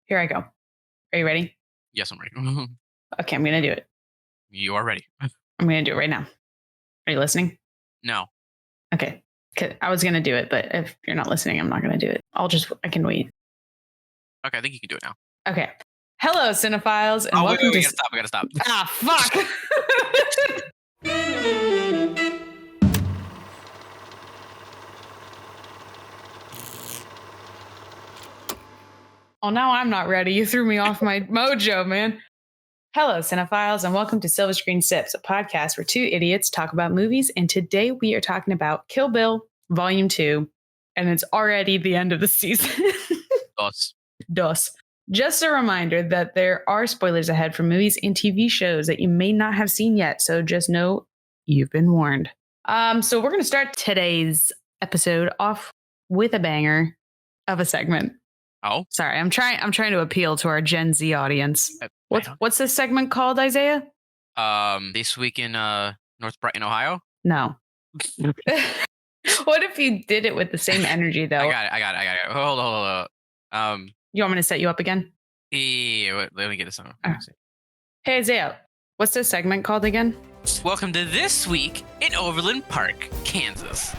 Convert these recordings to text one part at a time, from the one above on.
Here I go. Are you ready? Yes, I'm ready. Okay, I'm going to do it. You are ready. I'm going to do it right now. Are you listening? No. Okay. I was going to do it, but if you're not listening, I'm not going to do it. I can wait. Okay, I think you can do it now. Okay. Hello, cinephiles, and welcome wait, to... We gotta stop. Ah, fuck! Oh, now I'm not ready. You threw me off my mojo, man. Hello, cinephiles, and welcome to Silver Screen Sips, a podcast where two idiots talk about movies. And today we are talking about Kill Bill Volume 2, and it's already the end of the season. Dos. Just a reminder that there are spoilers ahead for movies and TV shows that you may not have seen yet, so just know you've been warned. So we're going to start today's episode off with a banger of a segment. Oh, sorry, I'm trying to appeal to our Gen Z audience. What's this segment called, Isaiah? This week in North Brighton, Ohio. No. What if you did it with the same energy though? I got it. Hold on. You want me to set you up again? Yeah, let me get this on. Hey Isaiah, what's this segment called again? Welcome to This Week in Overland Park, Kansas.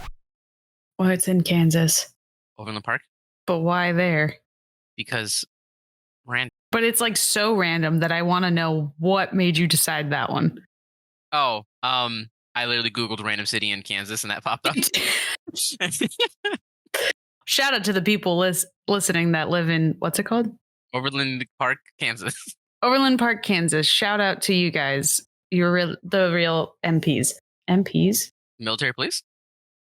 Well, it's in Kansas. Overland Park? But why there? Because random. But it's like so random that I want to know what made you decide that one. Oh, I literally Googled random city in Kansas and that popped up. Shout out to the people listening that live in, what's it called? Overland Park, Kansas. Overland Park, Kansas. Shout out to you guys. You're the real MPs. MPs? Military police?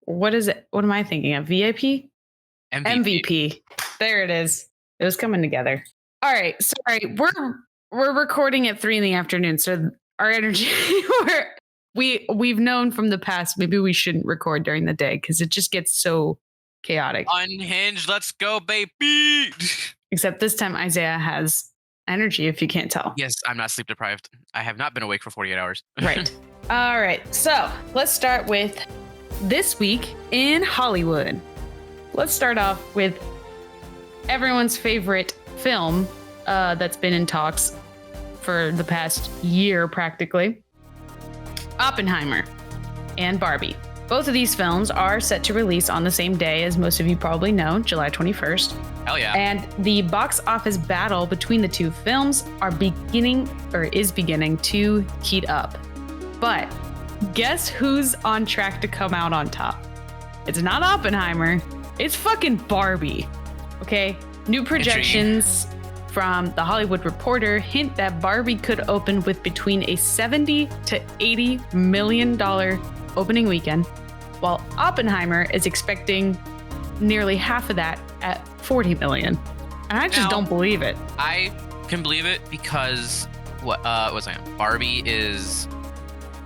What is it? What am I thinking of? VIP? MVP. There it is. It was coming together. All right. Sorry. We're recording at 3 p.m, so our energy we've known from the past maybe we shouldn't record during the day because it just gets so chaotic. Unhinged, let's go, baby. Except this time Isaiah has energy, if you can't tell. Yes, I'm not sleep deprived. I have not been awake for 48 hours. Right. All right. So let's start with This Week in Hollywood. Let's start off with everyone's favorite film that's been in talks for the past year, practically. Oppenheimer and Barbie. Both of these films are set to release on the same day, as most of you probably know, July 21st. Hell yeah. And the box office battle between the two films is beginning to heat up. But guess who's on track to come out on top? It's not Oppenheimer. It's fucking Barbie. Okay? New projections from The Hollywood Reporter hint that Barbie could open with between a $70 to $80 million opening weekend, while Oppenheimer is expecting nearly half of that at $40 million. And I just don't believe it. I can believe it because Barbie is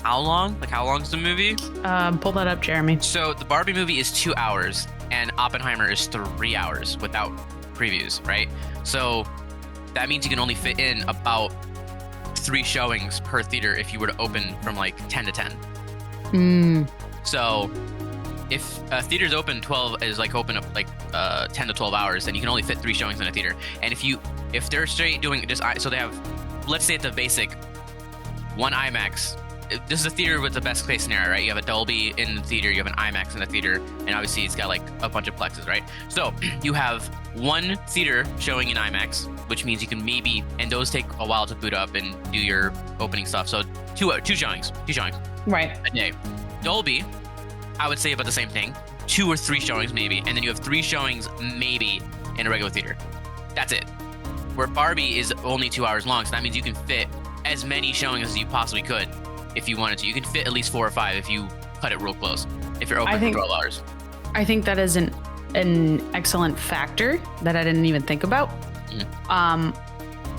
how long? Like, how long is the movie? Pull that up, Jeremy. So the Barbie movie is 2 hours and Oppenheimer is 3 hours without previews, right? So that means you can only fit in about 3 showings per theater if you were to open from like 10 to 10. So if a theater's open 10 to 12 hours, then you can only fit 3 showings in a theater. And if they're straight doing just, so they have, let's say it's a basic 1 IMAX. This is a theater with the best case scenario, right? You have a Dolby in the theater, you have an IMAX in the theater, and obviously it's got like a bunch of plexes, right? So you have 1 theater showing in IMAX, which means you can and those take a while to boot up and do your opening stuff. So two showings, right, a day. Dolby, I would say about the same thing, 2 or 3 showings maybe, and then you have 3 showings maybe in a regular theater. That's it. Where Barbie is only 2 hours long, so that means you can fit as many showings as you possibly could. If you wanted to, you can fit at least 4 or 5 if you cut it real close. If you're open for 12 hours. I think that is an excellent factor that I didn't even think about.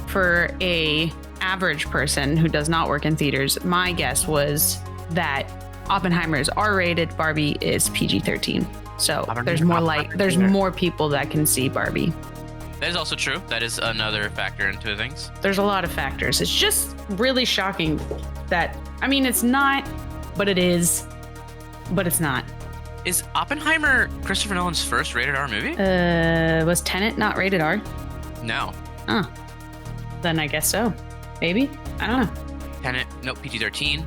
For a average person who does not work in theaters, my guess was that Oppenheimer is R-rated, Barbie is PG-13. So there's more people that can see Barbie. That is also true. That is another factor into things. There's a lot of factors. It's just really shocking that, I mean, it's not, but it is, but it's not. Is Oppenheimer Christopher Nolan's first rated R movie? Was Tenet not rated R? No. Oh, then I guess so. Maybe? I don't know. Tenet, nope, PG-13.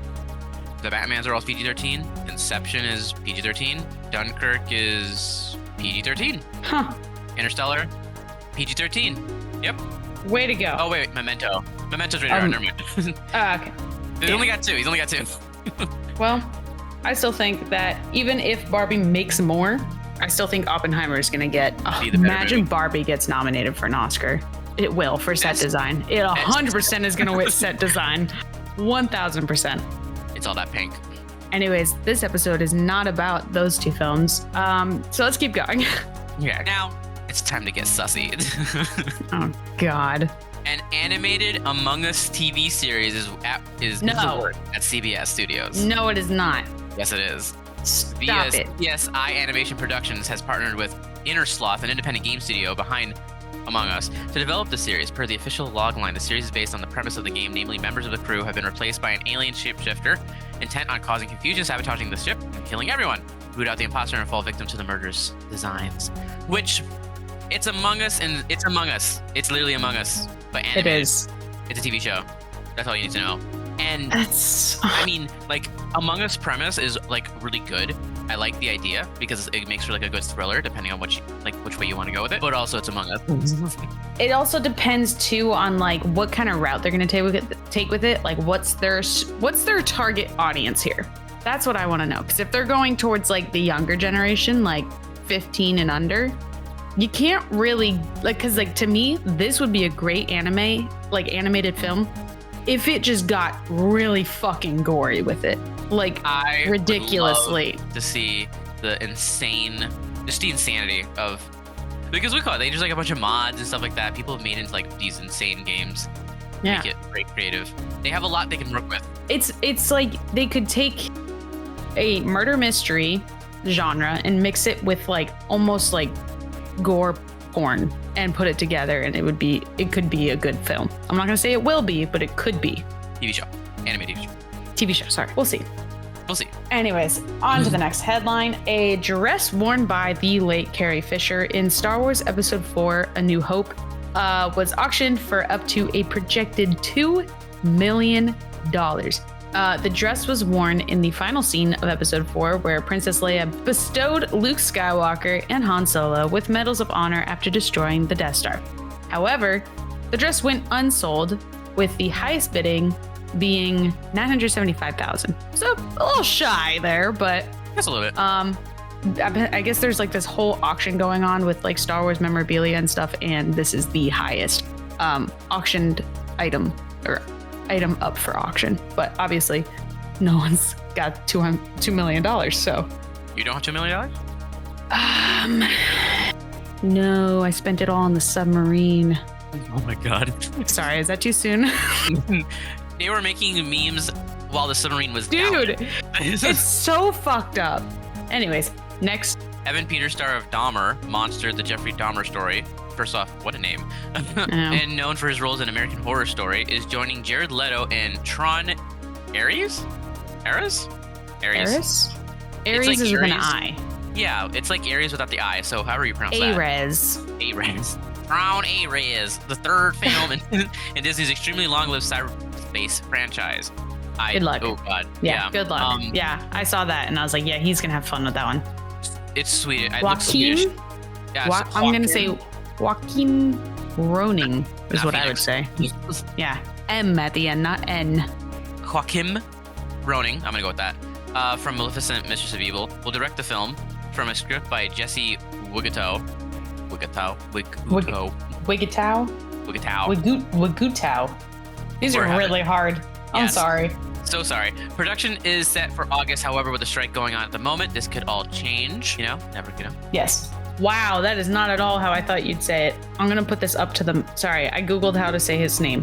The Batmans are all PG-13. Inception is PG-13. Dunkirk is PG-13. Huh. Interstellar, PG-13. Yep. Way to go. Oh, wait, Memento. Memento's rated R, never mind. Okay. He's only got two. Well, I still think that even if Barbie makes more, I still think Oppenheimer is going to get... imagine Barbie gets nominated for an Oscar. It will for set design. It 100% is going to win set design. 1000%. It's all that pink. Anyways, this episode is not about those two films. So let's keep going. Yeah. Now, it's time to get sussy. Oh, God. An animated Among Us TV series is at CBS Studios. No, it is not. Yes, it is. Stop it. CSI Animation Productions has partnered with Innersloth, an independent game studio behind Among Us, to develop the series. Per the official logline, the series is based on the premise of the game, namely members of the crew have been replaced by an alien shapeshifter intent on causing confusion, sabotaging the ship, and killing everyone. Root out the imposter and fall victim to the murderous designs. Which, it's Among Us, and it's Among Us. It's literally Among Us, but animated. It is. It's a TV show. That's all you need to know. And that's... I mean, like, Among Us premise is like really good. I like the idea because it makes for like a good thriller, depending on which way you want to go with it. But also, it's Among Us. It also depends too on like what kind of route they're going to take with it. Like, what's their target audience here? That's what I want to know. Because if they're going towards like the younger generation, like 15 and under, you can't really like. Because like to me, this would be a great animated film if it just got really fucking gory with it. Like, ridiculously. Would love to see the insanity of, because we call it, they just like a bunch of mods and stuff like that. People have made into like these insane games. Yeah. Make it very creative. They have a lot they can work with. It's like they could take a murder mystery genre and mix it with like almost like gore porn and put it together, and it could be a good film. I'm not gonna say it will be, but it could be. TV show. Animated TV show. TV show, sorry. We'll see. We'll see. Anyways, on to the next headline. A dress worn by the late Carrie Fisher in Star Wars Episode 4, A New Hope, was auctioned for up to a projected $2 million. The dress was worn in the final scene of Episode 4, where Princess Leia bestowed Luke Skywalker and Han Solo with medals of honor after destroying the Death Star. However, the dress went unsold, with the highest bidding being $975,000. So a little shy there, but just a little bit. I guess there's like this whole auction going on with like Star Wars memorabilia and stuff, and this is the highest auctioned item up for auction. But obviously, no one's got $2 million. So you don't have $2 million? No, I spent it all on the submarine. Oh my God. Sorry, is that too soon? They were making memes while the submarine was Dude, down. It's so fucked up. Anyways, next. Evan Peters, star of Dahmer, Monster, the Jeffrey Dahmer story. First off, what a name. And known for his roles in American Horror Story, is joining Jared Leto in Tron Ares? Ares? Ares? Ares like is with an I. Yeah, it's like Ares without the I, so however you pronounce that. Ares. Tron Ares, the third film in Disney's extremely long-lived cyberspace franchise. Good luck. Oh, God. Yeah, good luck. Yeah, I saw that, and I was like, yeah, he's going to have fun with that one. It's sweet. Joaquin? Yeah, I'm going to say Joaquin Roning is what I would say. Yeah, M at the end, not N. Joaquin Roning, I'm going to go with that, from Maleficent, Mistress of Evil, will direct the film from a script by Jesse Wigatow. These are really hard. Yes. I'm sorry. So sorry. Production is set for August. However, with the strike going on at the moment, this could all change. Never. Yes. Wow, that is not at all how I thought you'd say it. I'm going to put this up to them. Sorry, I Googled how to say his name.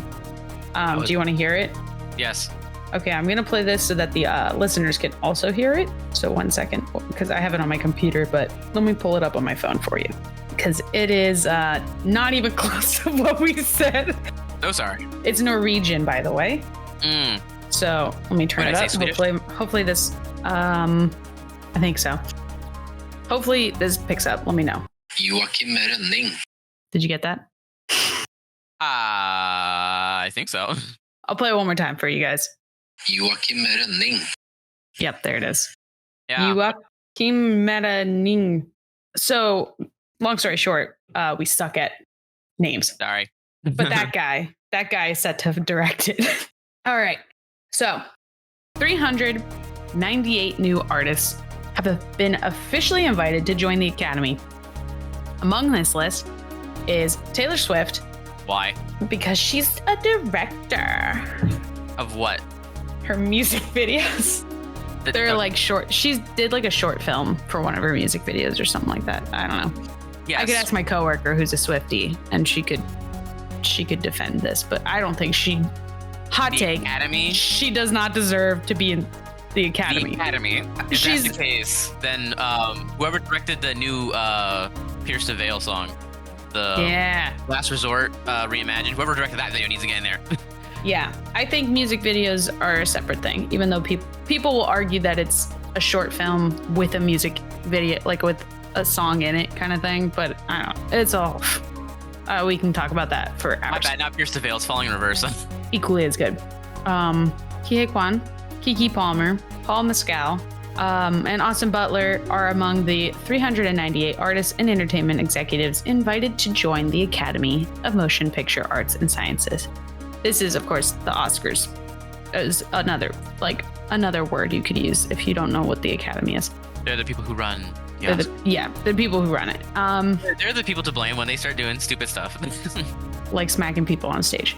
Do you want to hear it? Yes. Okay, I'm going to play this so that the listeners can also hear it. So 1 second, because I have it on my computer, but let me pull it up on my phone for you. Because it is not even close to what we said. Oh, sorry. It's Norwegian, by the way. So let me turn it up. Hopefully this, I think so. Hopefully this picks up. Let me know. Joakim Rønning. Did you get that? think so. I'll play it one more time for you guys. Joachim Rønning. Yep, there it is. Yeah. Joachim Rønning. So, long story short, we suck at names. Sorry. But that guy is set to direct it. All right. So, 398 new artists have been officially invited to join the Academy. Among this list is Taylor Swift. Why? Because she's a director. Of what? Her music videos. They're like short. She did like a short film for one of her music videos or something like that. I don't know. Yes. I could ask my coworker who's a Swiftie, and she could defend this, but I don't think she. Hot the take. Academy? She does not deserve to be in the Academy. The Academy. If She's that's the case, then whoever directed the new Pierce the Veil song, the Last Resort reimagined, whoever directed that video needs to get in there. Yeah, I think music videos are a separate thing, even though people will argue that it's a short film with a music video, like with a song in it kind of thing, but I don't know. It's all... we can talk about that for hours. My bad, not Pierce the Veil, it's falling in reverse. Equally as good. Kihei Kwan, Kiki Palmer, Paul Mescal, and Austin Butler are among the 398 artists and entertainment executives invited to join the Academy of Motion Picture Arts and Sciences. This is, of course, the Oscars. Is another word you could use if you don't know what the Academy is. They're the people who run. They're the people who run it. They're the people to blame when they start doing stupid stuff. Like smacking people on stage.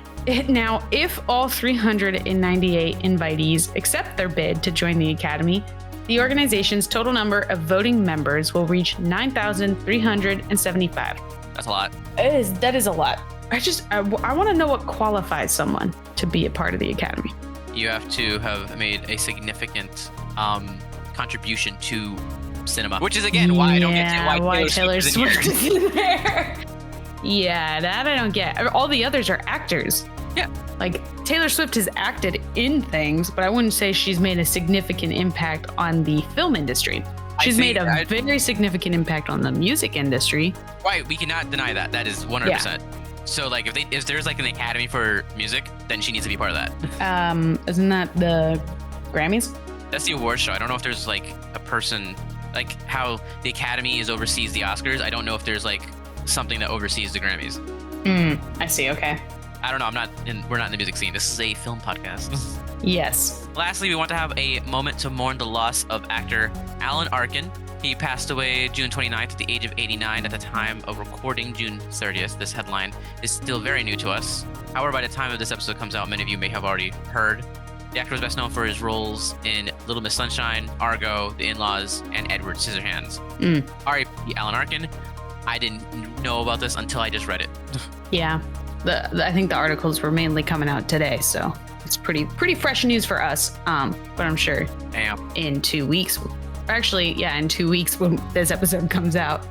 Now, if all 398 invitees accept their bid to join the Academy, the organization's total number of voting members will reach 9,375. That's a lot. That is a lot. I want to know what qualifies someone to be a part of the Academy. You have to have made a significant contribution to cinema, which is again why I don't get why Taylor Swift is in there. Yeah, that I don't get. All the others are actors. Yeah. Like Taylor Swift has acted in things, but I wouldn't say she's made a significant impact on the film industry. She's made a very significant impact on the music industry. Right, we cannot deny that. That is 100%. Yeah. So like if there's like an Academy for music, then she needs to be part of that. Isn't that the Grammys? That's the award show. I don't know if there's like a person, like how the Academy oversees the Oscars. I don't know if there's like something that oversees the Grammys. I see. Okay. I don't know. We're not in the music scene. This is a film podcast. Yes. Lastly, we want to have a moment to mourn the loss of actor Alan Arkin. He passed away June 29th at the age of 89 at the time of recording June 30th. This headline is still very new to us. However, by the time of this episode comes out, many of you may have already heard. The actor was best known for his roles in Little Miss Sunshine, Argo, The In-Laws, and Edward Scissorhands. R.I.P. Alan Arkin. I didn't know about this until I just read it. Yeah. I think the articles were mainly coming out today, so it's pretty fresh news for us. But I'm sure in 2 weeks, in 2 weeks when this episode comes out,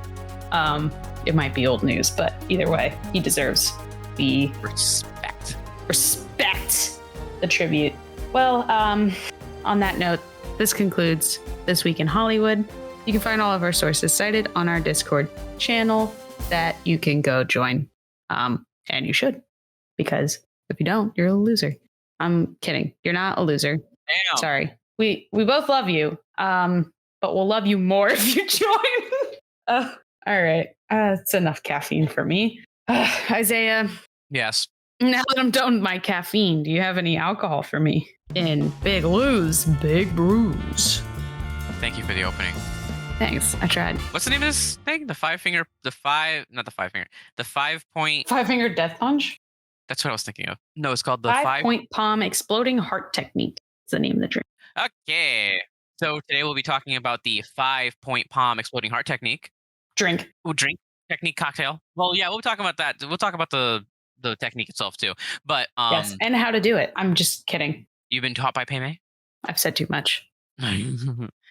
it might be old news. But either way, he deserves the respect, the tribute. Well, on that note, this concludes This Week in Hollywood. You can find all of our sources cited on our Discord channel that you can go join. And you should, because if you don't, you're a loser. I'm kidding. You're not a loser. Damn. Sorry. We both love you, but we'll love you more if you join. All right. It's enough caffeine for me. Isaiah. Yes. Now that I'm done with my caffeine, do you have any alcohol for me? In Big Lou's Big Brews. Thank you for the opening. Thanks. I tried. What's the name of this thing? The 5-finger death punch? That's what I was thinking of. No, it's called the 5-point palm exploding heart technique. It's the name of the drink. Okay. So today we'll be talking about the 5-point palm exploding heart technique. Drink technique cocktail. Well, yeah, we'll talk about that. We'll talk about the technique itself too. But yes, and how to do it. I'm just kidding. You've been taught by Pei-Mei? I've said too much.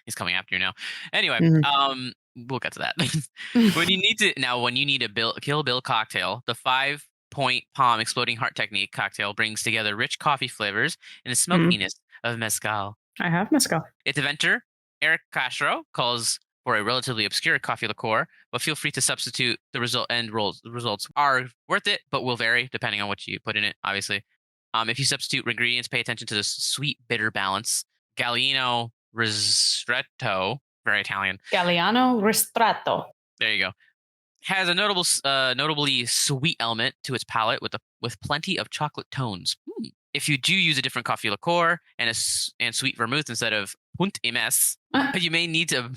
He's coming after you now. Anyway, we'll get to that. When you need a Kill Bill cocktail, the 5-point palm exploding heart technique cocktail brings together rich coffee flavors and the smokiness of mezcal. I have mezcal. Its inventor, Eric Castro, calls for a relatively obscure coffee liqueur, but feel free to substitute the results are worth it, but will vary depending on what you put in it, obviously. If you substitute ingredients, pay attention to the sweet bitter balance. Galliano Ristretto, very Italian. Galliano Ristretto. There you go. Has a notably sweet element to its palate with plenty of chocolate tones. If you do use a different coffee liqueur and sweet vermouth instead of Punt et Mes, you may need to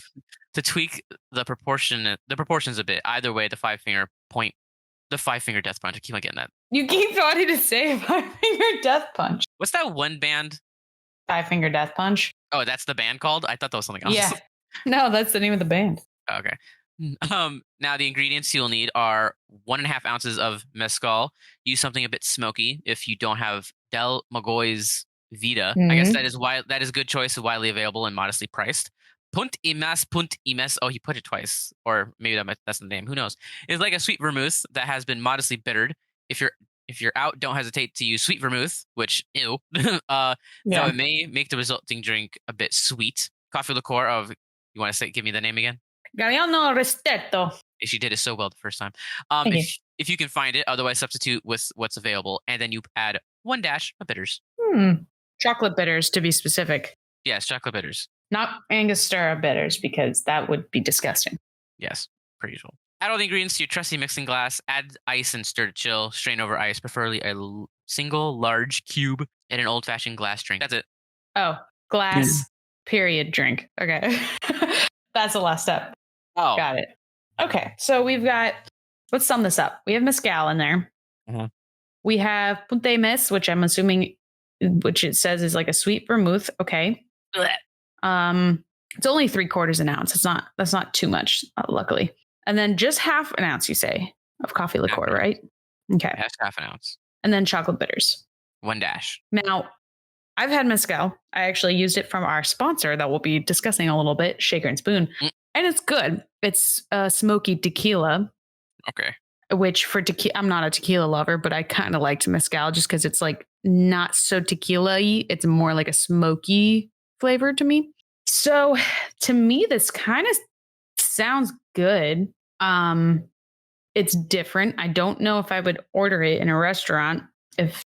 tweak the proportions a bit. Either way, the five finger death punch. I keep on getting that. You keep wanting to say Five Finger Death Punch. What's that one band? Five Finger Death Punch. Oh, that's the band called? I thought that was something else. Yeah. No, that's the name of the band. Okay. Now the ingredients you'll need are 1.5 ounces of mezcal. Use something a bit smoky if you don't have Del Maguey's Vida. I guess that is a good choice, widely available and modestly priced. Punt et Mes. Oh, he put it twice, or maybe that's the name. Who knows? It's like a sweet vermouth that has been modestly bittered. If you're out, don't hesitate to use sweet vermouth, which ew. Though it may make the resulting drink a bit sweet. Coffee liqueur of, you want to give me the name again? Galliano Ristretto. She did it so well the first time. If you can find it, otherwise substitute with what's available, and then you add 1 dash of bitters. Chocolate bitters, to be specific. Yes, chocolate bitters. Not Angostura bitters, because that would be disgusting. Yes, per usual. Add all the ingredients to your trusty mixing glass. Add ice and stir to chill. Strain over ice, preferably a single large cube in an old-fashioned glass drink. That's it. Oh, glass, period, drink. Okay. That's the last step. Oh. Got it. Okay, so we've got, let's sum this up. We have mezcal in there. We have Punt et Mes, which I'm assuming, which it says is like a sweet vermouth. Okay. It's only 3/4 ounce. That's not too much, luckily. And then just half an ounce, you say, of coffee liqueur, right? Okay. That's half an ounce. And then chocolate bitters. 1 dash. Now, I've had mezcal. I actually used it from our sponsor that we'll be discussing a little bit, Shaker and Spoon. And it's good. It's smoky tequila. Okay. Which for tequila, I'm not a tequila lover, but I kind of liked mezcal just because it's like not so tequila-y. It's more like a smoky flavor to me. So to me, this kind of sounds good. It's different. I don't know if I would order it in a restaurant if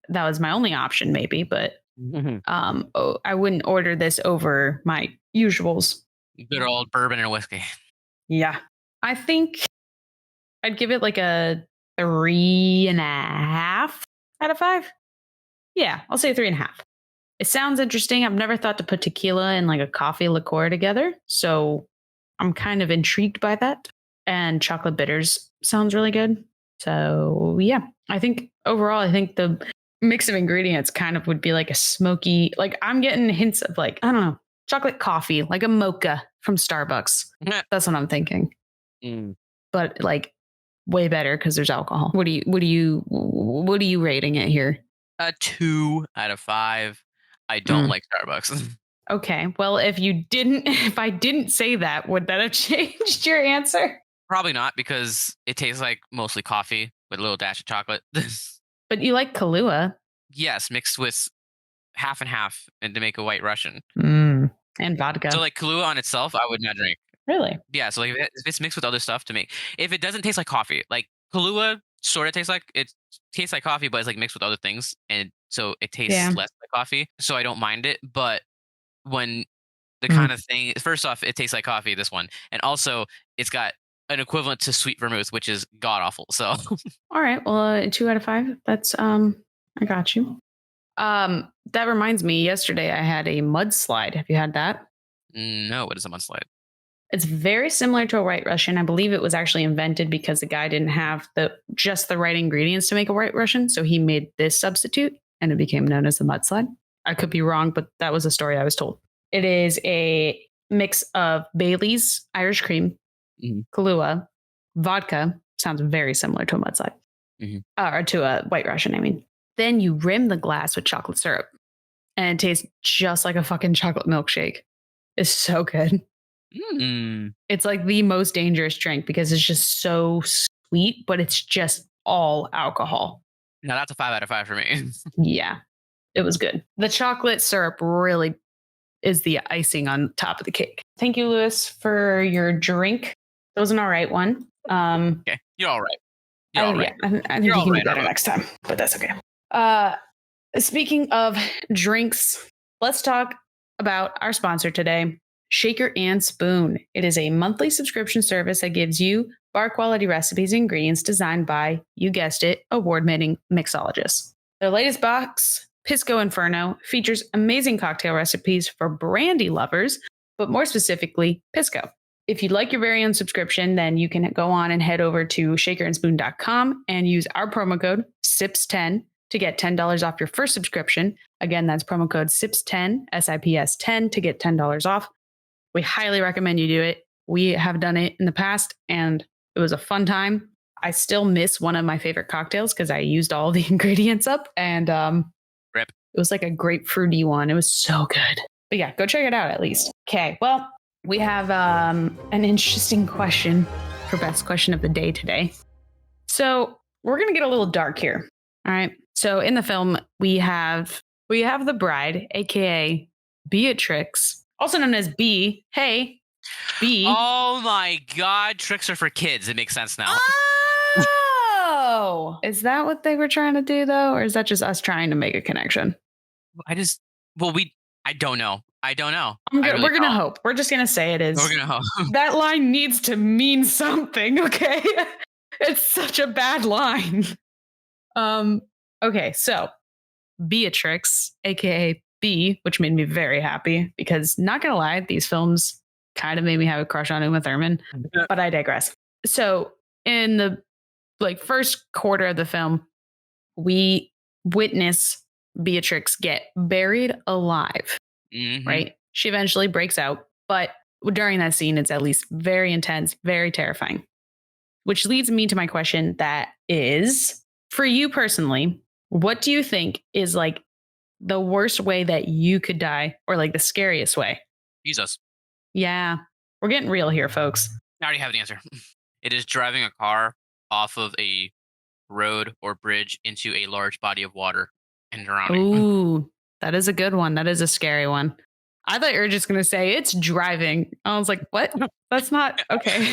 that was my only option, maybe, but I wouldn't order this over my usuals. Good old bourbon and whiskey. Yeah. I think I'd give it like a 3.5 out of 5. Yeah, I'll say 3.5. It sounds interesting. I've never thought to put tequila and like a coffee liqueur together. So I'm kind of intrigued by that. And chocolate bitters sounds really good. So yeah, I think overall, the mix of ingredients kind of would be like a smoky, like I'm getting hints of like, I don't know, chocolate coffee, like a mocha from Starbucks. That's what I'm thinking. But like way better because there's alcohol. What are you rating it here? A 2 out of 5. I don't like Starbucks. Okay. Well, if I didn't say that, would that have changed your answer? Probably not, because it tastes like mostly coffee with a little dash of chocolate. But you like Kahlua. Yes, mixed with half and half and to make a white Russian. And vodka. So like Kahlua on itself, I would not drink. Really? Yeah, so like if it's mixed with other stuff to make, if it doesn't taste like coffee, like Kahlua sort of tastes like coffee, but it's like mixed with other things, and so it tastes less like coffee. So I don't mind it, but when the kind of thing, first off, it tastes like coffee, this one, and also it's got an equivalent to sweet vermouth, which is god awful. So all right, well, 2 out of 5. That's I got you. That reminds me, yesterday I had a mudslide. Have you had that? No, what is a mudslide? It's very similar to a White Russian. I believe it was actually invented because the guy didn't have just the right ingredients to make a White Russian. So he made this substitute and it became known as the mudslide. I could be wrong, but that was the story I was told. It is a mix of Bailey's Irish cream, Kahlua, vodka. Sounds very similar to a mudslide. Or to a White Russian, I mean. Then you rim the glass with chocolate syrup. And it tastes just like a fucking chocolate milkshake. It's so good. It's like the most dangerous drink because it's just so sweet, but it's just all alcohol. No, that's a 5 out of 5 for me. Yeah, it was good. The chocolate syrup really is the icing on top of the cake. Thank you, Lewis, for your drink. That was an all right one. Okay, you're all right. You're all right. Yeah, I think you can do better next time, but that's okay. Speaking of drinks, let's talk about our sponsor today, Shaker and Spoon. It is a monthly subscription service that gives you bar quality recipes and ingredients designed by, you guessed it, award-winning mixologists. Their latest box, Pisco Inferno, features amazing cocktail recipes for brandy lovers, but more specifically, Pisco. If you'd like your very own subscription, then you can go on and head over to shakerandspoon.com and use our promo code SIPS10 to get $10 off your first subscription. Again, that's promo code SIPS10, SIPS10 to get $10 off. We highly recommend you do it. We have done it in the past and it was a fun time. I still miss one of my favorite cocktails because I used all the ingredients up and Rip. It was like a grapefruity one. It was so good. But yeah, go check it out at least. Okay, well, we have an interesting question for Beth's question of the day today. So we're going to get a little dark here. All right. So in the film, we have the bride, aka Beatrix, also known as B. Hey, B. Oh my God, tricks are for kids. It makes sense now. Oh, is that what they were trying to do though, or is that just us trying to make a connection? I don't know. We're gonna hope. We're just gonna say it is. We're gonna hope. That line needs to mean something. Okay, it's such a bad line. Okay, so Beatrix, aka B, which made me very happy because, not gonna lie, these films kind of made me have a crush on Uma Thurman. But I digress. So in the first quarter of the film, we witness Beatrix get buried alive. Mm-hmm. Right? She eventually breaks out, but during that scene, it's at least very intense, very terrifying. Which leads me to my question that is, for you personally, what do you think is like the worst way that you could die, or like the scariest way? Jesus. Yeah, we're getting real here, folks. I already have the answer. It is driving a car off of a road or bridge into a large body of water and drowning. Ooh, that is a good one. That is a scary one. I thought you were just going to say it's driving. I was like, what? That's not okay.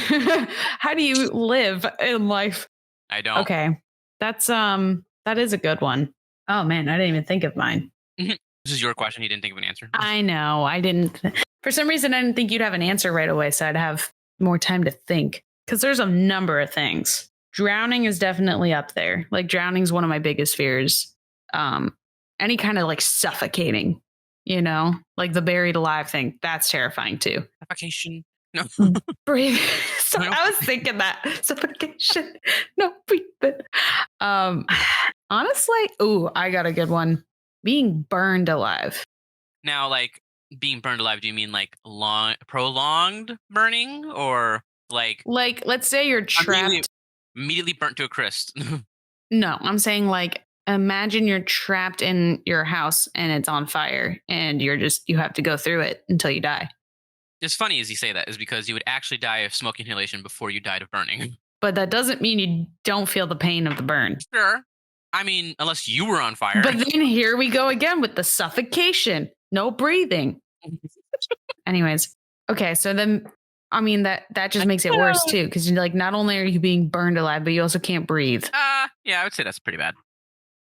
How do you live in life? I don't. Okay. That is a good one. Oh man, I didn't even think of mine. This is your question. You didn't think of an answer. I know. I didn't. For some reason, I didn't think you'd have an answer right away. So I'd have more time to think because there's a number of things. Drowning is definitely up there. Like drowning is one of my biggest fears. Any kind of like suffocating, like the buried alive thing. That's terrifying too. Suffocation. No. Breathe. So I was thinking that suffocation. No breathing. Honestly, I got a good one. Being burned alive. Now, like being burned alive, do you mean like prolonged burning, or like let's say you're trapped, immediately burnt to a crisp? No, I'm saying like imagine you're trapped in your house and it's on fire, and you have to go through it until you die. It's funny as you say that is because you would actually die of smoke inhalation before you died of burning. But that doesn't mean you don't feel the pain of the burn. Sure. I mean, unless you were on fire. But then here we go again with the suffocation. No breathing. Anyways. Okay. So then, I mean, that just makes it worse too. Because like, not only are you being burned alive, but you also can't breathe. Yeah, I would say that's pretty bad.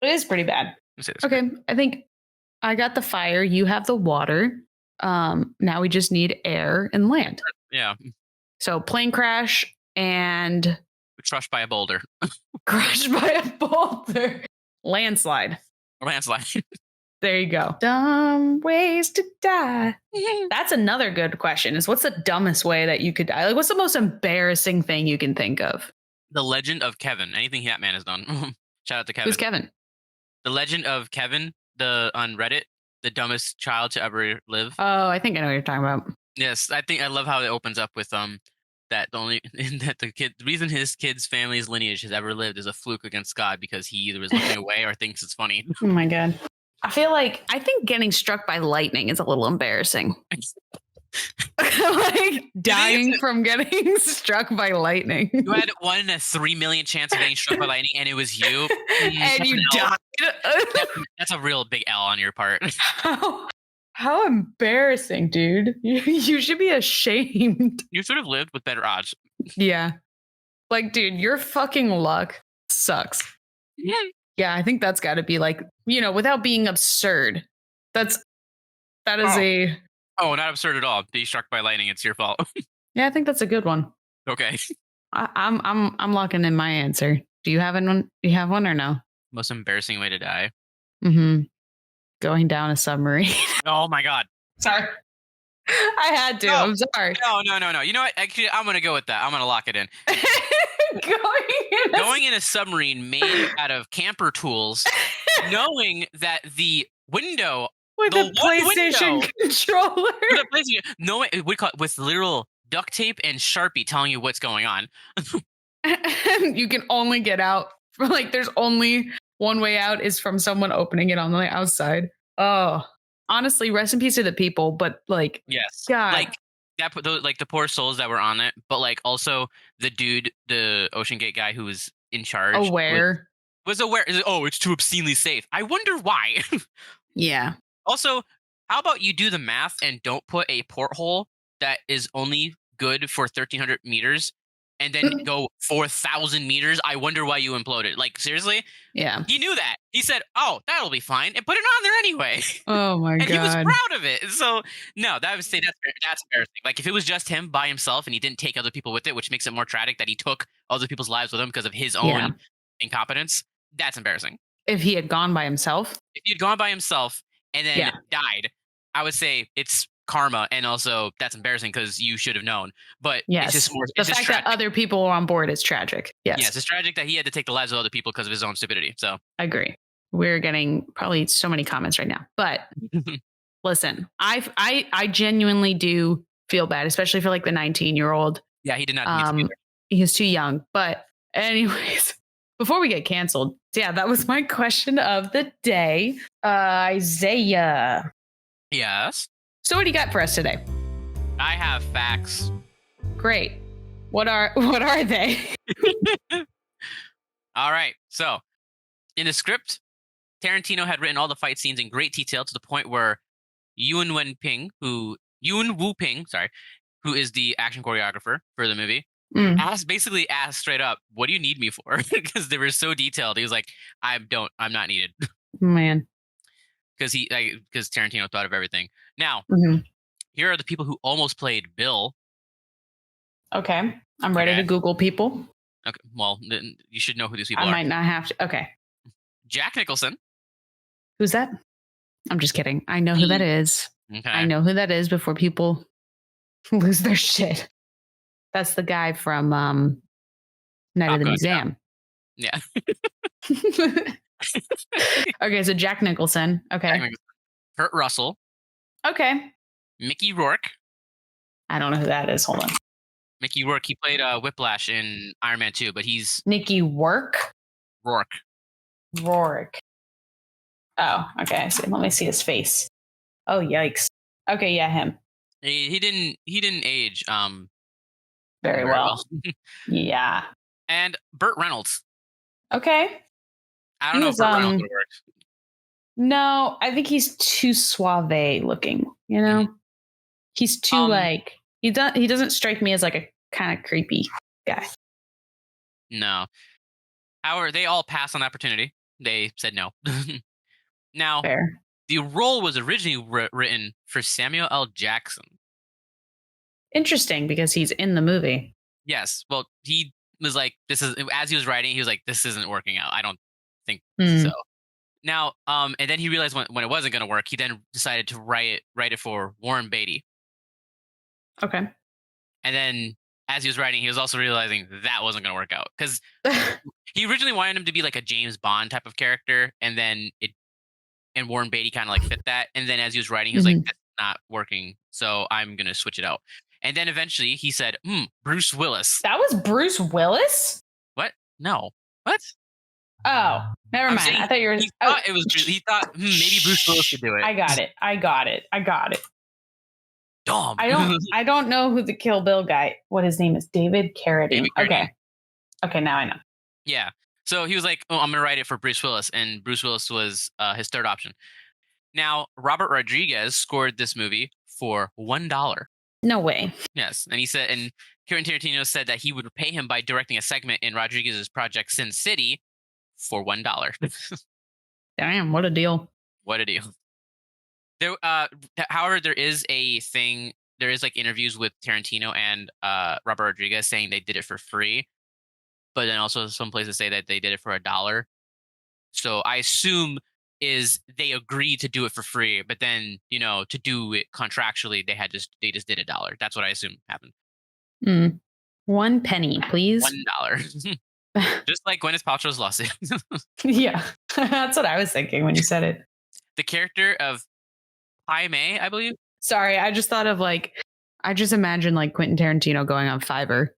It is pretty bad. Okay. I think I got the fire. You have the water. Now we just need air and land. Yeah. So plane crash and crushed by a boulder. Crushed by a boulder. Landslide. There you go. Dumb ways to die. That's another good question. Is what's the dumbest way that you could die? Like, what's the most embarrassing thing you can think of? The Legend of Kevin. Anything that man has done. Shout out to Kevin. Who's Kevin? The Legend of Kevin. On Reddit. The dumbest child to ever live. Oh, I think I know what you're talking about. Yes, I love how it opens up with that the reason his kid's family's lineage has ever lived is a fluke against God because he either is looking away or thinks it's funny. Oh my God. I think getting struck by lightning is a little embarrassing. Like dying from getting struck by lightning. You had 1 in a 3 million chance of getting struck by lightning, and it was you. And you died. That's a real big L on your part. How embarrassing, dude. You should be ashamed. You should have lived with better odds. Yeah. Like, dude, your fucking luck sucks. Yeah. Yeah, I think that's got to be like, without being absurd. That is a. Oh, not absurd at all. Be struck by lightning. It's your fault. Yeah, I think that's a good one. Okay. I'm locking in my answer. Do you have one? Do you have one or no? Most embarrassing way to die. Mm-hmm. Going down a submarine. Oh my God. Sorry. I had to. No. I'm sorry. No. You know what? Actually, I'm going to go with that. I'm going to lock it in. Going in a submarine made out of camper tools, knowing that the window with the the PlayStation controller. With literal duct tape and Sharpie telling you what's going on. You can only get out. There's only one way out is from someone opening it on the outside. Oh, honestly, rest in peace to the people. But yes, God. The poor souls that were on it, but also the dude, the Ocean Gate guy who was in charge, was aware. Oh, it's too obscenely safe. I wonder why. Yeah. Also, how about you do the math and don't put a porthole that is only good for 1,300 meters and then go 4,000 meters? I wonder why you imploded. Seriously? Yeah. He knew that. He said, "Oh, that'll be fine," and put it on there anyway. Oh my God! And he was proud of it. So no, that would say that's embarrassing. If it was just him by himself and he didn't take other people with it, which makes it more tragic that he took other people's lives with him because of his own incompetence. That's embarrassing. If he had gone by himself. If he had gone by himself and then died, I would say it's karma, and also that's embarrassing because you should have known. But yes, it's just more. The fact that other people were on board is tragic. Yes, it's tragic that he had to take the lives of other people because of his own stupidity. So I agree. We're getting probably so many comments right now, but listen, I genuinely do feel bad, especially for the 19-year-old. Yeah, he did not. Need to He's too young. But anyways, before we get canceled, that was my question of the day. Isaiah. Yes. So what do you got for us today? I have facts. Great. What are they? All right. So in the script, Tarintino had written all the fight scenes in great detail to the point where Yuen Wu Ping, who is the action choreographer for the movie, basically asked straight up, "What do you need me for?" Because they were so detailed. He was like, I'm not needed." Man. Because Tarantino thought of everything. Now, here are the people who almost played Bill. Okay. I'm ready to Google people. Okay. Well, you should know who these people are. I might not have to. Okay. Jack Nicholson. Who's that? I'm just kidding. I know who that is. Okay. I know who that is before people lose their shit. That's the guy from Night of the Museum. Yeah. Okay, so Jack Nicholson. Okay. Kurt Russell. Okay. Mickey Rourke. I don't know who that is. Hold on. Mickey Rourke. He played Whiplash in Iron Man 2, but he's Mickey Rourke. Rourke. Oh, okay. Let me see his face. Oh, yikes. Okay, yeah, him. He didn't age very well. Yeah. And Burt Reynolds. Okay. I don't know if Burt Reynolds would work. No, I think he's too suave looking, He's too he doesn't strike me as a kind of creepy guy. No. However, they all passed on the opportunity. They said no. Now, fair. The role was originally written for Samuel L. Jackson. Interesting, because he's in the movie. Yes. Well, he was as he was writing, he was like, this isn't working out. I don't think so. Now, and then he realized when it wasn't going to work, he then decided to write it for Warren Beatty. Okay. And then as he was writing, he was also realizing that wasn't going to work out because he originally wanted him to be like a James Bond type of character. And then Warren Beatty kind of fit that. And then as he was writing, he was like, that's not working. So I'm going to switch it out. And then eventually he said, Bruce Willis. That was Bruce Willis? What? No. What? Oh, never mind. I thought you were. He thought it was. He thought maybe Bruce Willis could do it. I got it. Dumb. I don't know who the Kill Bill guy. What his name is? David Carradine. Okay, now I know. Yeah. So he was like, "Oh, I'm gonna write it for Bruce Willis," and Bruce Willis was his third option. Now, Robert Rodriguez scored this movie for $1. No way. Yes, and he said, and Quentin Tarantino said that he would pay him by directing a segment in Rodriguez's project Sin City for $1. Damn, what a deal. What a deal. There, however, there is a thing. There is like interviews with Tarantino and Robert Rodriguez saying they did it for free, but then also some places say that they did it for $1. So I assume is they agreed to do it for free, but then to do it contractually they just did $1. That's what I assume happened. 1 penny, please. $1. Just like Gwyneth Paltrow's lawsuit. Yeah, that's what I was thinking when you said it. The character of Pai Mei, I believe. Sorry, I just thought of I just imagine Quentin Tarantino going on Fiverr.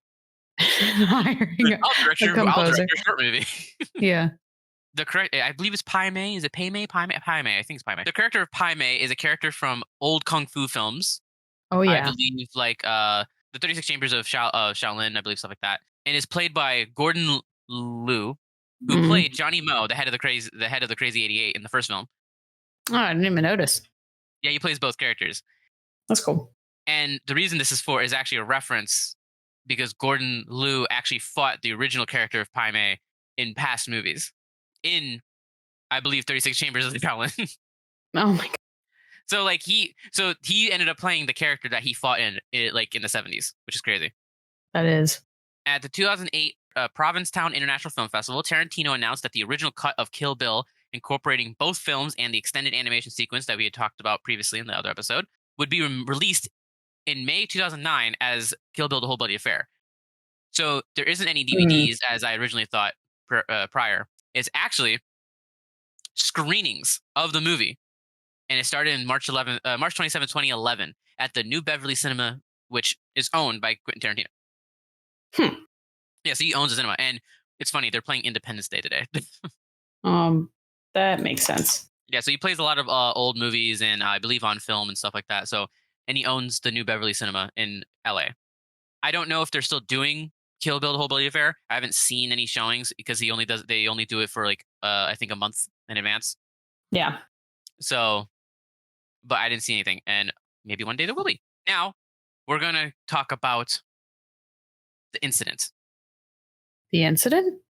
Hiring I'll direct your short movie. Yeah. The correct, I believe it's Pai Mei. Is it Pai Mei? Pai Mei. I think it's Pai Mei. The character of Pai Mei is a character from old kung fu films. Oh yeah. I believe the 36 Chambers of Shaolin, I believe, stuff like that, and is played by Gordon Liu, who played Johnny Mo, the head of the Crazy 88 in the first film. Oh, I didn't even notice. Yeah, he plays both characters. That's cool. And the reason this is actually a reference because Gordon Liu actually fought the original character of Pai Mei in past movies. In, I believe, 36 Chambers of the Shaolin. Oh my god! So he ended up playing the character that he fought in the 70s, which is crazy. That is. At the 2008 Provincetown International Film Festival, Tarantino announced that the original cut of Kill Bill, incorporating both films and the extended animation sequence that we had talked about previously in the other episode, would be released in May 2009 as Kill Bill: The Whole Bloody Affair. So there isn't any DVDs as I originally thought prior. It's actually screenings of the movie, and it started in March 27, 2011, at the New Beverly Cinema, which is owned by Quentin Tarantino. Yeah, so he owns the cinema, and it's funny they're playing Independence Day today. That makes sense. Yeah, so he plays a lot of old movies and I believe on film and stuff like that. So, and he owns the New Beverly Cinema in LA. I don't know if they're still doing Kill Bill: The Whole Bloody Affair. I haven't seen any showings because they only do it for I think a month in advance. Yeah. So, but I didn't see anything, and maybe one day there will be. Now, we're gonna talk about the incident. The incident?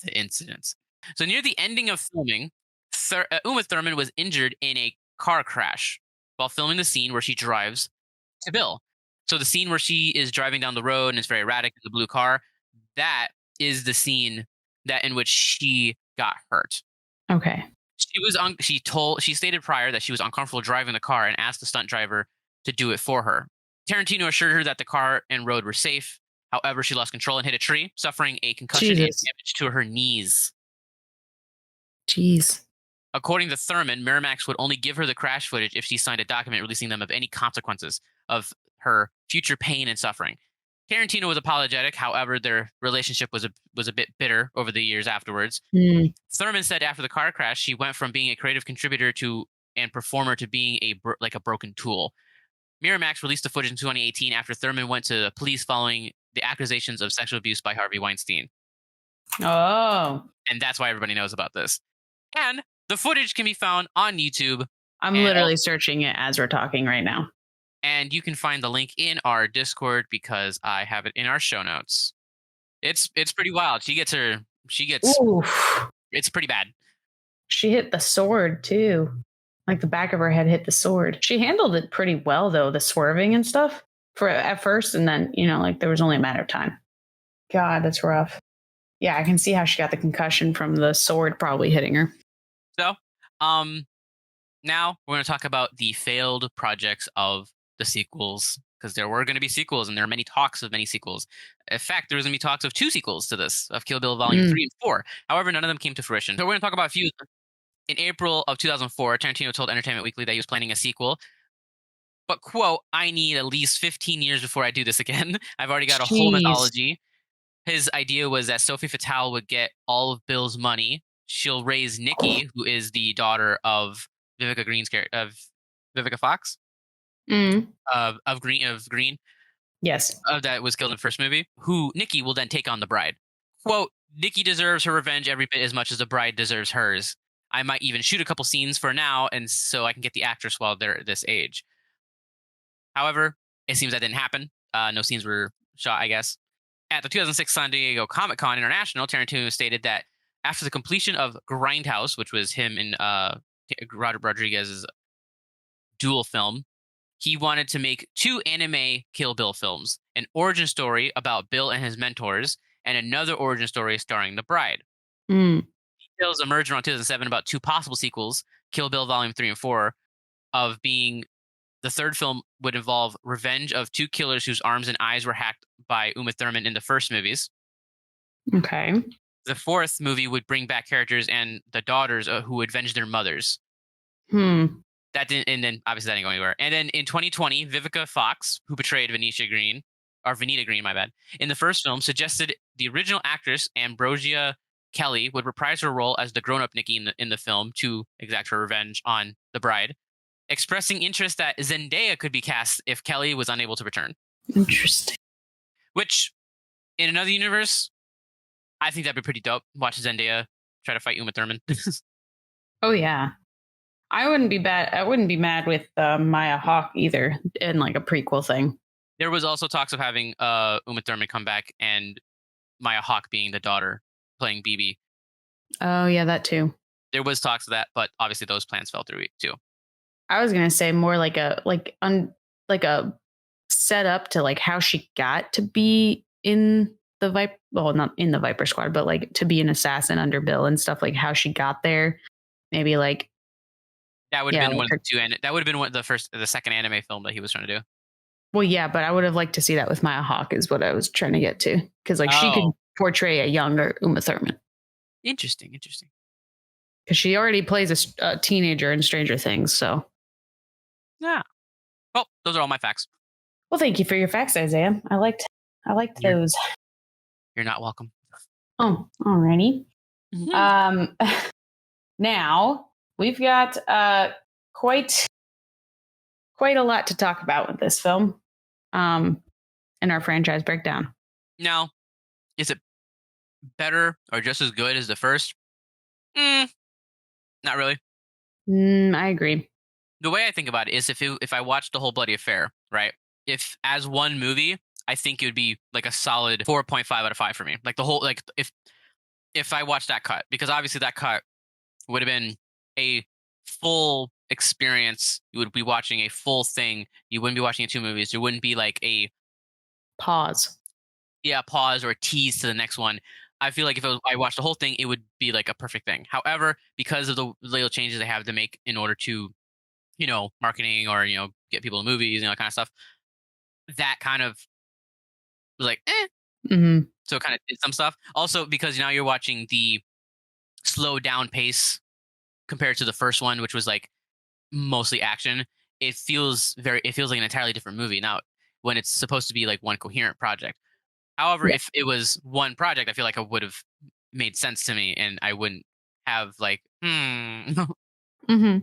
The incident. So near the ending of filming, Uma Thurman was injured in a car crash while filming the scene where she drives to Bill. So the scene where she is driving down the road and it's very erratic in the blue car, that is the scene in which she got hurt. Okay. She stated prior that she was uncomfortable driving the car and asked the stunt driver to do it for her. Tarantino assured her that the car and road were safe. However, she lost control and hit a tree, suffering a concussion and damage to her knees. Jeez. According to Thurman, Miramax would only give her the crash footage if she signed a document releasing them of any consequences of her future pain and suffering. Tarantino was apologetic. However, their relationship was a bit bitter over the years afterwards. Thurman said after the car crash, she went from being a creative contributor and performer to being a broken tool. Miramax released the footage in 2018 after Thurman went to the police following the accusations of sexual abuse by Harvey Weinstein. Oh. And that's why everybody knows about this. And the footage can be found on YouTube. I'm literally searching it as we're talking right now. And you can find the link in our Discord because I have it in our show notes. It's pretty wild. Oof. It's pretty bad. She hit the sword too. Like the back of her head hit the sword. She handled it pretty well though, the swerving and stuff at first. And then, there was only a matter of time. God, that's rough. Yeah, I can see how she got the concussion from the sword probably hitting her. So, now we're going to talk about the failed projects of the sequels, because there were going to be sequels and there are many talks of many sequels. In fact, there was going to be talks of 2 sequels to this, of Kill Bill Volume 3 and 4. However, none of them came to fruition. So we're going to talk about a few. In April of 2004, Tarantino told Entertainment Weekly that he was planning a sequel. But, quote, I need at least 15 years before I do this again. I've already got a whole mythology. His idea was that Sophie Fatale would get all of Bill's money. She'll raise Nikki, who is the daughter of Vivica Green's character, of Vivica Fox, of Green. Yes, that was killed in the first movie. Who Nikki will then take on the bride. Quote: Nikki deserves her revenge every bit as much as the bride deserves hers. I might even shoot a couple scenes for now, and so I can get the actress while they're this age. However, it seems that didn't happen. No scenes were shot, I guess. At the 2006 San Diego Comic-Con International, Tarantino stated that After the completion of Grindhouse, which was him and Robert Rodriguez's dual film, he wanted to make 2 anime Kill Bill films, an origin story about Bill and his mentors, and another origin story starring the bride. Mm. Details emerged around 2007 about 2 possible sequels, Kill Bill Volume 3 and 4, of being the third film would involve revenge of 2 killers whose arms and eyes were hacked by Uma Thurman in the first movies. Okay. The fourth movie would bring back characters and the daughters who avenged their mothers. That didn't, and then obviously that didn't go anywhere. And then in 2020, Vivica Fox, who portrayed Venita Green, my bad, in the first film, suggested the original actress Ambrosia Kelly would reprise her role as the grown-up Nikki in the film to exact her revenge on the bride, expressing interest that Zendaya could be cast if Kelly was unable to return. Interesting. Which, in another universe, I think that'd be pretty dope. Watch Zendaya try to fight Uma Thurman. Oh yeah. I wouldn't be mad with Maya Hawke either in like a prequel thing. There was also talks of having Uma Thurman come back and Maya Hawke being the daughter playing BB. Oh yeah, that too. There was talks of that, but obviously those plans fell through too. I was gonna say more like a setup to like how she got to be in the Viper. Well, not in the Viper Squad, but like to be an assassin under Bill and stuff. Like how she got there. Maybe like that would have been one of the 2. And that would have been the second anime film that he was trying to do. Well, yeah, but I would have liked to see that with Maya Hawke is what I was trying to get to, because like she could portray a younger Uma Thurman. Interesting. Because she already plays a teenager in Stranger Things, so. Yeah. Well, those are all my facts. Well, thank you for your facts, Isaiah. I liked those. You're not welcome. Oh, alrighty. Mm-hmm. Now we've got quite a lot to talk about with this film, in our franchise breakdown. Now, is it better or just as good as the first? Not really. I agree. The way I think about it is if I watched the whole bloody affair, right? If as one movie, I think it would be like a solid 4.5 out of 5 for me. Like the whole, like if I watched that cut, because obviously that cut would have been a full experience. You would be watching a full thing. You wouldn't be watching 2 movies. There wouldn't be like a pause. Yeah, pause or a tease to the next one. I feel like if I watched the whole thing, it would be like a perfect thing. However, because of the little changes they have to make in order to, marketing or, get people in movies, kind of stuff, that kind of was like, Mm-hmm. So it kind of did some stuff. Also, because now you're watching the slow down pace compared to the first one, which was like mostly action. It feels like an entirely different movie now when it's supposed to be like one coherent project. However, if it was one project, I feel like it would have made sense to me and I wouldn't have like, Mm-hmm.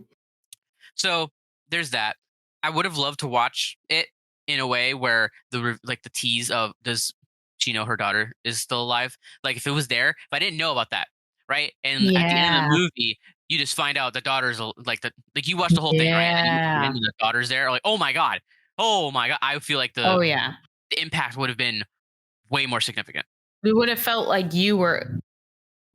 So there's that. I would have loved to watch it in a way where the tease of does she know her daughter is still alive? Like if it was there, if I didn't know about that, right? And at the end of the movie, you just find out the daughter's like you watch the whole thing, right? And the daughter's there, like oh my god. I feel like the impact would have been way more significant. We would have felt like you were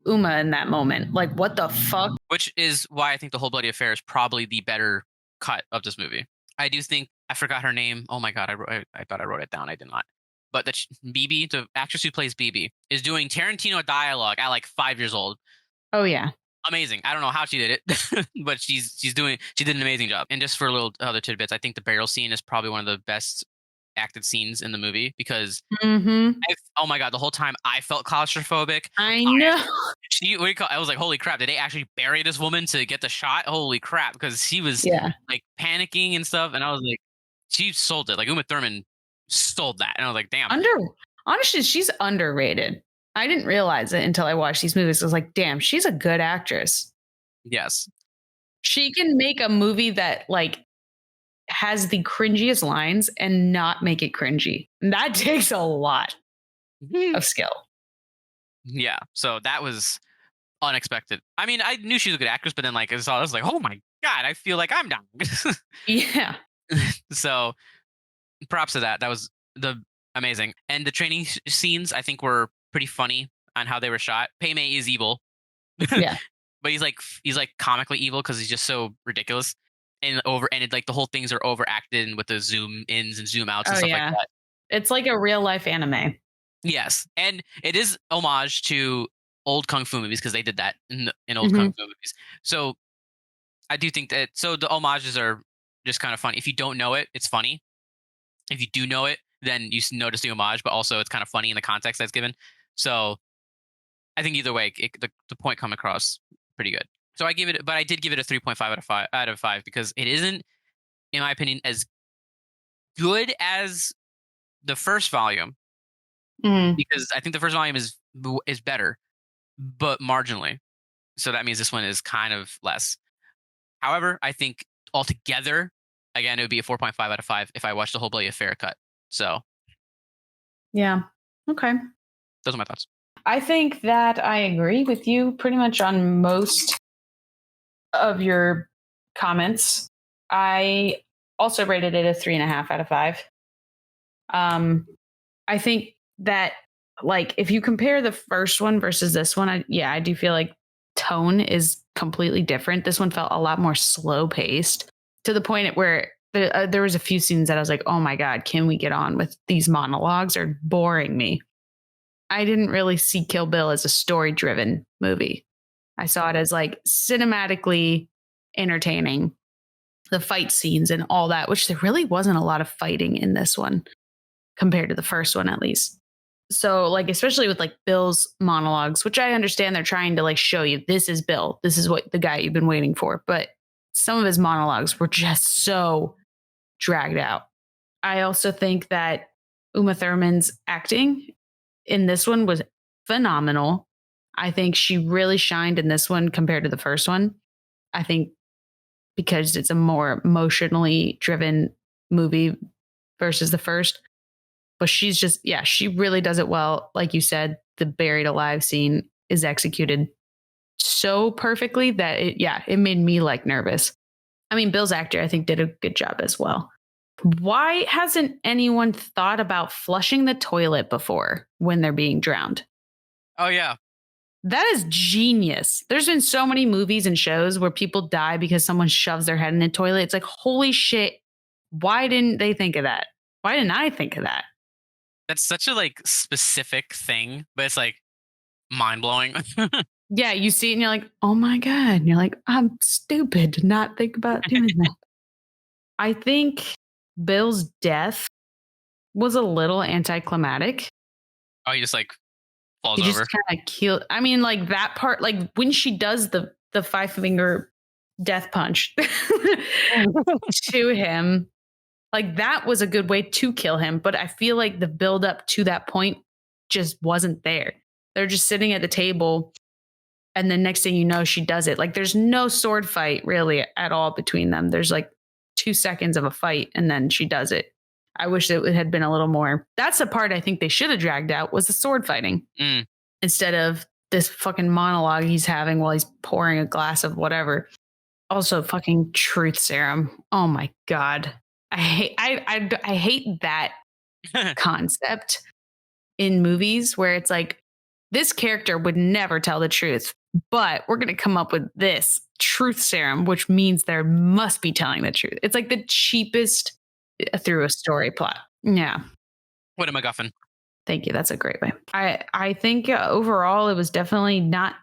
Uma in that moment. Like what the fuck? Which is why I think the whole bloody affair is probably the better cut of this movie. I do think I forgot her name. Oh my god, I thought I wrote it down. I did not. But BB, the actress who plays BB, is doing Tarintino dialogue at like 5 years old. Oh yeah, amazing. I don't know how she did it, but she did an amazing job. And just for a little other tidbits, I think the burial scene is probably one of the best acted scenes in the movie because oh my god, the whole time I felt claustrophobic. I know. I was like, holy crap, did they actually bury this woman to get the shot? Holy crap, because she was like panicking and stuff, and I was like, she sold it. Like Uma Thurman sold that, and I was like, damn. Honestly, she's underrated. I didn't realize it until I watched these movies. I was like, damn, she's a good actress. Yes. She can make a movie that like has the cringiest lines and not make it cringy. And that takes a lot of skill. Yeah. So that was unexpected. I mean, I knew she was a good actress, but then like I was like, oh my god, I feel like I'm down. Yeah. So props to that. That was amazing. And the training scenes I think were pretty funny on how they were shot. Pei Mei is evil. Yeah. But he's like comically evil because he's just so ridiculous and like the whole things are overacted and with the zoom ins and zoom outs and Oh stuff yeah. like that. It's like a real life anime. Yes, and it is homage to old kung fu movies because they did that in old kung fu movies. So I do think that the homages are just kind of funny. If you don't know it, it's funny. If you do know it, then you notice the homage, but also it's kind of funny in the context that's given. So I think either way, the point come across pretty good. So I did give it a 3.5 out of 5 because it isn't, in my opinion, as good as the first volume. Because I think the first volume is better, but marginally. So that means this one is kind of less. However, I think altogether, again, it would be a 4.5 out of 5 if I watched the whole Bloody Affair cut. So yeah. Okay. those are my thoughts. I think that I agree with you pretty much on most of your comments. I also rated it a 3.5 out of 5. I think that, like, if you compare the first one versus this one, I do feel like tone is completely different. This one felt a lot more slow paced to the point where there was a few scenes that I was like, oh my God, can we get on with these monologues? Are boring me. I didn't really see Kill Bill as a story driven movie. I saw it as like cinematically entertaining, the fight scenes and all that, which there really wasn't a lot of fighting in this one compared to the first one, at least. So, like, especially with like Bill's monologues, which I understand they're trying to like show you this is Bill, this is what the guy you've been waiting for. But some of his monologues were just so dragged out. I also think that Uma Thurman's acting in this one was phenomenal. I think she really shined in this one compared to the first one. I think because it's a more emotionally driven movie versus the first. But she's just, yeah, she really does it well. Like you said, the buried alive scene is executed so perfectly that it made me like nervous. I mean, Bill's actor, I think, did a good job as well. Why hasn't anyone thought about flushing the toilet before when they're being drowned? Oh, yeah. That is genius. There's been so many movies and shows where people die because someone shoves their head in a toilet. It's like, holy shit. Why didn't they think of that? Why didn't I think of that? That's such a like specific thing, but it's like mind blowing. Yeah, you see it and you're like, oh my God. And you're like, I'm stupid to not think about doing that. I think Bill's death was a little anticlimactic. Oh, he just like falls He over. just kind of killed. I mean, like that part, like when she does the 5-finger death punch to him, like that was a good way to kill him. But I feel like the build up to that point just wasn't there. They're just sitting at the table. And the next thing you know, she does it. Like there's no sword fight really at all between them. There's like 2 seconds of a fight and then she does it. I wish it had been a little more. That's the part I think they should have dragged out was the sword fighting instead of this fucking monologue he's having while he's pouring a glass of whatever. Also, fucking truth serum. Oh my God. I hate that concept in movies where it's like this character would never tell the truth, but we're going to come up with this truth serum, which means there must be telling the truth. It's like the cheapest through a story plot. Yeah. What a MacGuffin. Thank you. That's a great way. I think overall it was definitely not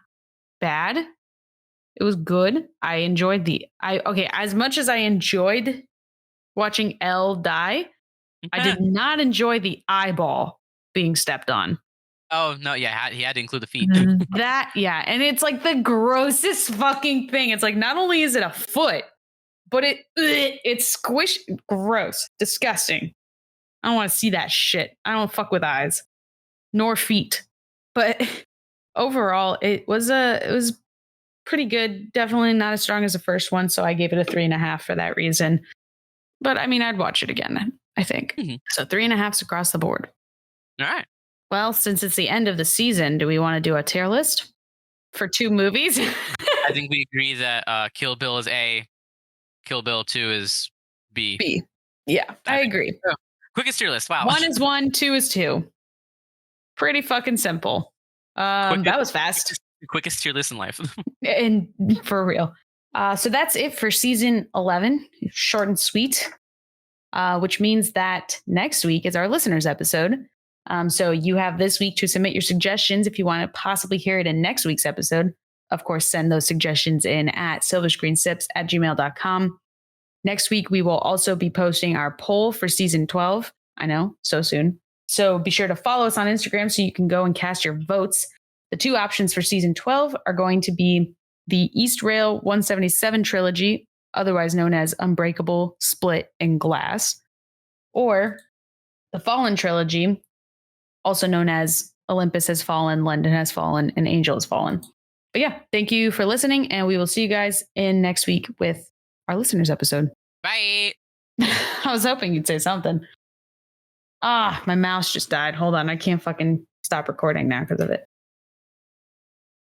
bad. It was good. I enjoyed as much as I enjoyed watching Elle die, I did not enjoy the eyeball being stepped on. Oh, no. Yeah. He had to include the feet. That, yeah. And it's like the grossest fucking thing. It's like, not only is it a foot, but it's squished. Gross. Disgusting. I don't want to see that shit. I don't fuck with eyes nor feet. But overall, it was pretty good. Definitely not as strong as the first one. So I gave it a 3.5 for that reason. But I mean, I'd watch it again, I think. Mm-hmm. So 3.5s across the board. All right. Well, since it's the end of the season, do we want to do a tier list for 2 movies? I think we agree that Kill Bill is A, Kill Bill 2 is B. B. Yeah, I agree. So, quickest tier list. Wow. 1 is 1, 2 is 2. Pretty fucking simple. That was fast. Quickest tier list in life. And for real. So that's it for season 11. Short and sweet, which means that next week is our listeners episode. So you have this week to submit your suggestions if you want to possibly hear it in next week's episode. Of course, send those suggestions in at silverscreensips@gmail.com. Next week, we will also be posting our poll for season 12. I know, so soon. So be sure to follow us on Instagram so you can go and cast your votes. The two options for season 12 are going to be the East Rail 177 trilogy, otherwise known as Unbreakable, Split, and Glass, or the Fallen trilogy, also known as Olympus Has Fallen, London Has Fallen, and Angel Has Fallen. But yeah, thank you for listening, and we will see you guys in next week with our listeners episode. Bye. I was hoping you'd say something. My mouse just died. Hold on, I can't fucking stop recording now because of it.